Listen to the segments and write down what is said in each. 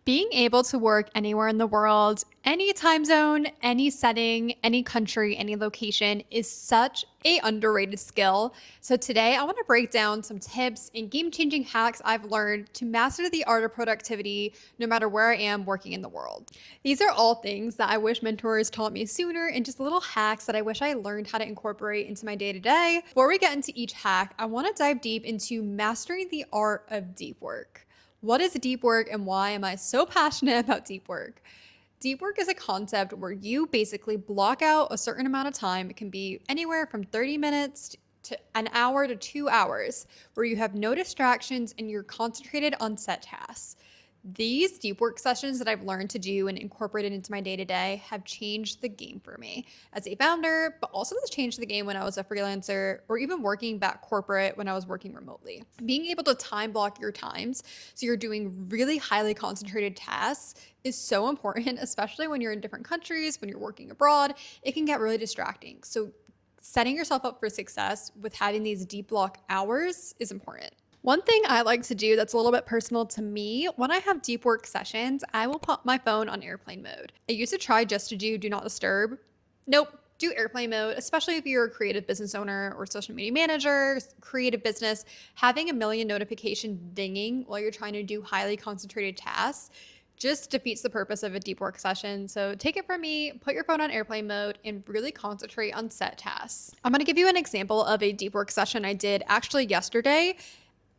Being able to work anywhere in the world, any time zone, any setting, any country, any location is such a underrated skill. So today I want to break down some tips and game-changing hacks I've learned to master the art of productivity no matter where I am working in the world. These are all things that I wish mentors taught me sooner and just little hacks that I wish I learned how to incorporate into my day-to-day. Before we get into each hack, I want to dive deep into mastering the art of deep work. What is deep work and why am I so passionate about deep work? Deep work is a concept where you basically block out a certain amount of time. It can be anywhere from 30 minutes to an hour to 2 hours, where you have no distractions and you're concentrated on set tasks. These deep work sessions that I've learned to do and incorporated into my day-to-day have changed the game for me as a founder, but also has changed the game when I was a freelancer or even working back corporate when I was working remotely. Being able to time block your times so you're doing really highly concentrated tasks is so important, especially when you're in different countries, when you're working abroad. It can get really distracting. So setting yourself up for success with having these deep block hours is important. One thing I like to do that's a little bit personal to me, when I have deep work sessions, I will put my phone on airplane mode. I used to try just to do not disturb. Nope, do airplane mode, especially if you're a creative business owner or social media manager, creative business. Having a million notifications dinging while you're trying to do highly concentrated tasks just defeats the purpose of a deep work session. So take it from me, put your phone on airplane mode and really concentrate on set tasks. I'm going to give you an example of a deep work session I did actually yesterday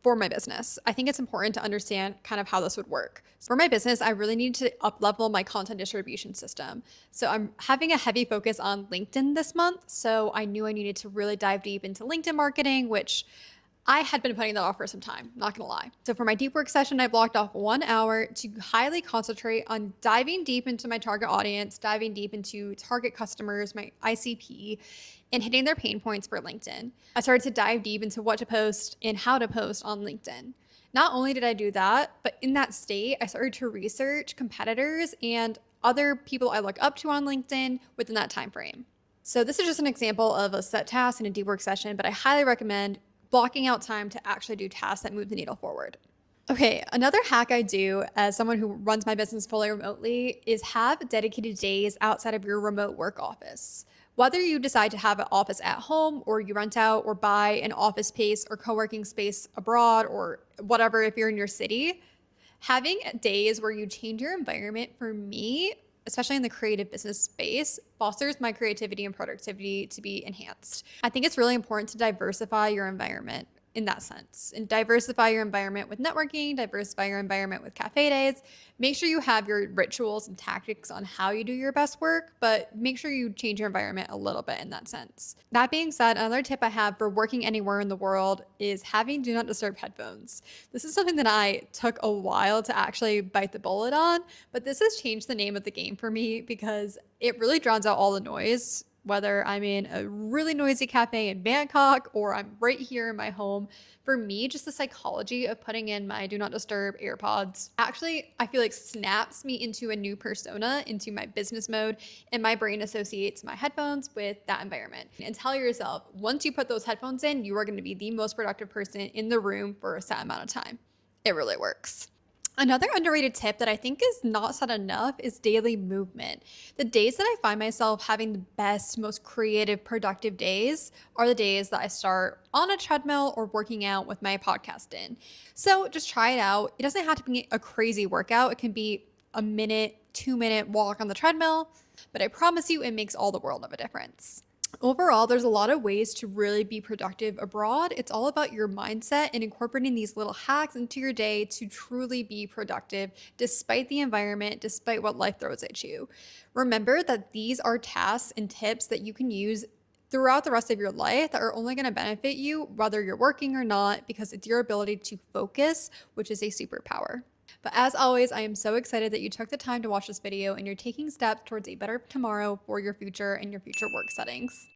for my business. I think it's important to understand kind of how this would work. For my business, I really need to up-level my content distribution system. So I'm having a heavy focus on LinkedIn this month. So I knew I needed to really dive deep into LinkedIn marketing, which I had been putting that off for some time, not gonna lie. So for my deep work session, I blocked off 1 hour to highly concentrate on diving deep into my target audience, diving deep into target customers, my ICP, and hitting their pain points for LinkedIn. I started to dive deep into what to post and how to post on LinkedIn. Not only did I do that, but in that state, I started to research competitors and other people I look up to on LinkedIn within that time frame. So this is just an example of a set task in a deep work session, but I highly recommend blocking out time to actually do tasks that move the needle forward. Okay, another hack I do as someone who runs my business fully remotely is have dedicated days outside of your remote work office. Whether you decide to have an office at home or you rent out or buy an office space or co-working space abroad or whatever if you're in your city, having days where you change your environment for me, especially in the creative business space, fosters my creativity and productivity to be enhanced. I think it's really important to diversify your environment in that sense and diversify your environment with networking, diversify your environment with cafe days. Make sure you have your rituals and tactics on how you do your best work, but make sure you change your environment a little bit in that sense. That being said, another tip I have for working anywhere in the world is having do not disturb headphones. This is something that I took a while to actually bite the bullet on, but this has changed the name of the game for me because it really drowns out all the noise. Whether I'm in a really noisy cafe in Bangkok or I'm right here in my home, for me, just the psychology of putting in my do not disturb AirPods actually, I feel like snaps me into a new persona, into my business mode, and my brain associates my headphones with that environment. And tell yourself, once you put those headphones in, you are going to be the most productive person in the room for a set amount of time. It really works. Another underrated tip that I think is not said enough is daily movement. The days that I find myself having the best, most creative, productive days are the days that I start on a treadmill or working out with my podcast in. So just try it out. It doesn't have to be a crazy workout. It can be a minute, 2 minute walk on the treadmill, but I promise you it makes all the world of a difference. Overall, there's a lot of ways to really be productive abroad. It's all about your mindset and incorporating these little hacks into your day to truly be productive despite the environment, despite what life throws at you. Remember that these are tasks and tips that you can use throughout the rest of your life that are only going to benefit you whether you're working or not, because it's your ability to focus, which is a superpower. But as always, I am so excited that you took the time to watch this video and you're taking steps towards a better tomorrow for your future and your future work settings.